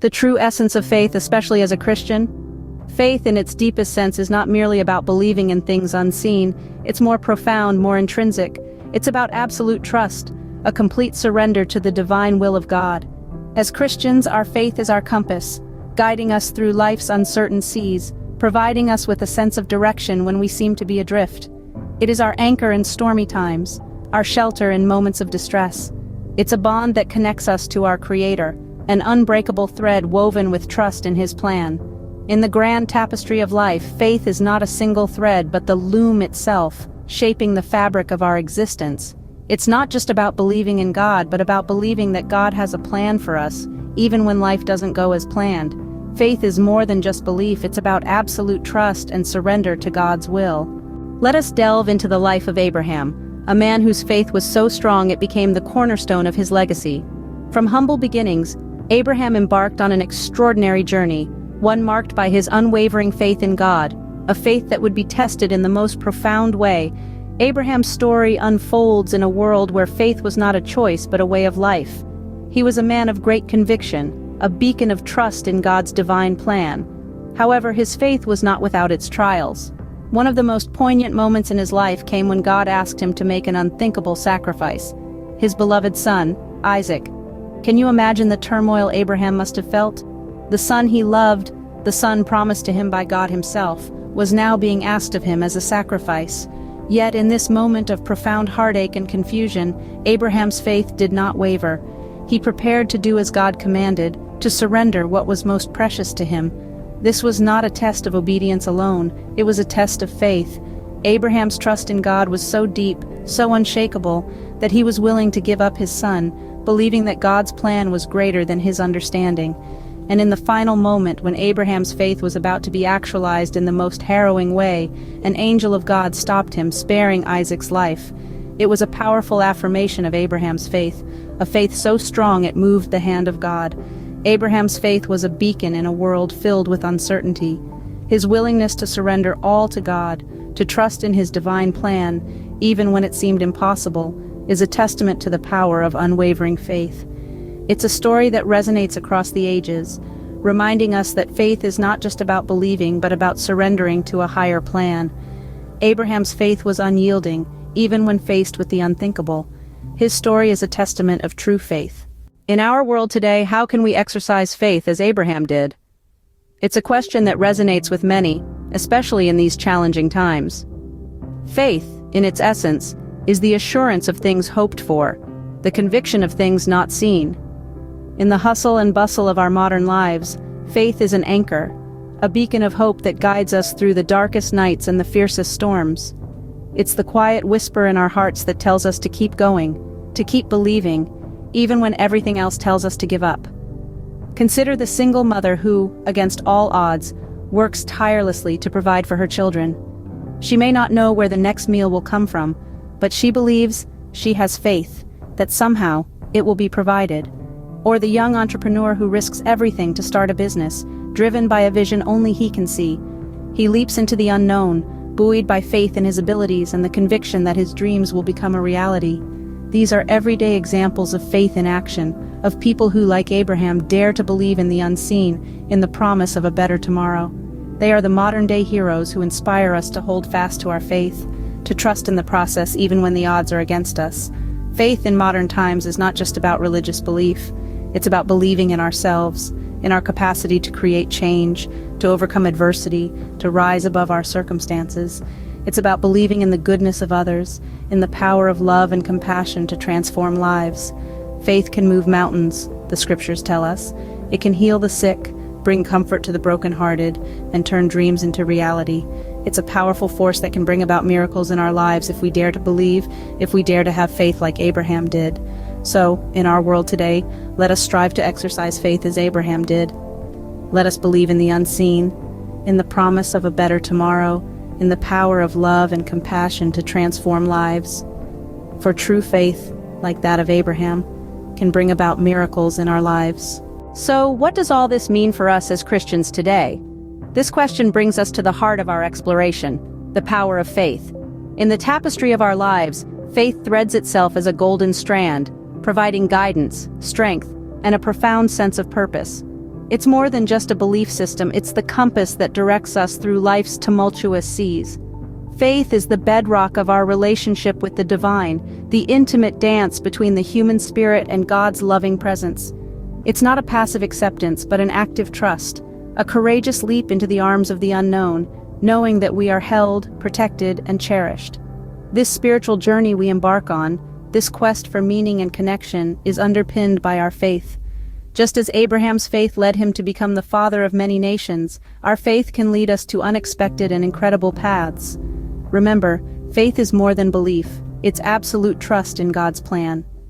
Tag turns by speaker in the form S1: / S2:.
S1: The true essence of faith, especially as a Christian? Faith in its deepest sense is not merely about believing in things unseen, it's more profound, more intrinsic. It's about absolute trust, a complete surrender to the divine will of God. As Christians, our faith is our compass, guiding us through life's uncertain seas, providing us with a sense of direction when we seem to be adrift. It is our anchor in stormy times, our shelter in moments of distress. It's a bond that connects us to our Creator, an unbreakable thread woven with trust in His plan. In the grand tapestry of life, faith is not a single thread but the loom itself, shaping the fabric of our existence. It's not just about believing in God, but about believing that God has a plan for us, even when life doesn't go as planned. Faith is more than just belief, it's about absolute trust and surrender to God's will. Let us delve into the life of Abraham, a man whose faith was so strong it became the cornerstone of his legacy. From humble beginnings, Abraham embarked on an extraordinary journey, one marked by his unwavering faith in God, a faith that would be tested in the most profound way. Abraham's story unfolds in a world where faith was not a choice but a way of life. He was a man of great conviction, a beacon of trust in God's divine plan. However, his faith was not without its trials. One of the most poignant moments in his life came when God asked him to make an unthinkable sacrifice: his beloved son, Isaac. Can you imagine the turmoil Abraham must have felt? The son he loved, the son promised to him by God Himself, was now being asked of him as a sacrifice. Yet in this moment of profound heartache and confusion, Abraham's faith did not waver. He prepared to do as God commanded, to surrender what was most precious to him. This was not a test of obedience alone, it was a test of faith. Abraham's trust in God was so deep, so unshakable, that he was willing to give up his son, believing that God's plan was greater than his understanding. And in the final moment when Abraham's faith was about to be actualized in the most harrowing way, an angel of God stopped him, sparing Isaac's life. It was a powerful affirmation of Abraham's faith, a faith so strong it moved the hand of God. Abraham's faith was a beacon in a world filled with uncertainty. His willingness to surrender all to God, to trust in His divine plan, even when it seemed impossible, is a testament to the power of unwavering faith. It's a story that resonates across the ages, reminding us that faith is not just about believing but about surrendering to a higher plan. Abraham's faith was unyielding, even when faced with the unthinkable. His story is a testament of true faith. In our world today, how can we exercise faith as Abraham did? It's a question that resonates with many, especially in these challenging times. Faith, in its essence, is the assurance of things hoped for, the conviction of things not seen. In the hustle and bustle of our modern lives, faith is an anchor, a beacon of hope that guides us through the darkest nights and the fiercest storms. It's the quiet whisper in our hearts that tells us to keep going, to keep believing, even when everything else tells us to give up. Consider the single mother who, against all odds, works tirelessly to provide for her children. She may not know where the next meal will come from, but she believes, she has faith, that somehow it will be provided. Or the young entrepreneur who risks everything to start a business, driven by a vision only he can see. He leaps into the unknown, buoyed by faith in his abilities and the conviction that his dreams will become a reality. These are everyday examples of faith in action, of people who, like Abraham, dare to believe in the unseen, in the promise of a better tomorrow. They are the modern-day heroes who inspire us to hold fast to our faith, to trust in the process even when the odds are against us. Faith in modern times is not just about religious belief. It's about believing in ourselves, in our capacity to create change, to overcome adversity, to rise above our circumstances. It's about believing in the goodness of others, in the power of love and compassion to transform lives. Faith can move mountains, the scriptures tell us. It can heal the sick, bring comfort to the brokenhearted, and turn dreams into reality. It's a powerful force that can bring about miracles in our lives if we dare to believe, if we dare to have faith like Abraham did. So, in our world today, let us strive to exercise faith as Abraham did. Let us believe in the unseen, in the promise of a better tomorrow, in the power of love and compassion to transform lives. For true faith, like that of Abraham, can bring about miracles in our lives. So, what does all this mean for us as Christians today? This question brings us to the heart of our exploration, the power of faith. In the tapestry of our lives, faith threads itself as a golden strand, providing guidance, strength, and a profound sense of purpose. It's more than just a belief system, it's the compass that directs us through life's tumultuous seas. Faith is the bedrock of our relationship with the divine, the intimate dance between the human spirit and God's loving presence. It's not a passive acceptance, but an active trust, a courageous leap into the arms of the unknown, knowing that we are held, protected, and cherished. This spiritual journey we embark on, this quest for meaning and connection, is underpinned by our faith. Just as Abraham's faith led him to become the father of many nations, our faith can lead us to unexpected and incredible paths. Remember, faith is more than belief, it's absolute trust in God's plan.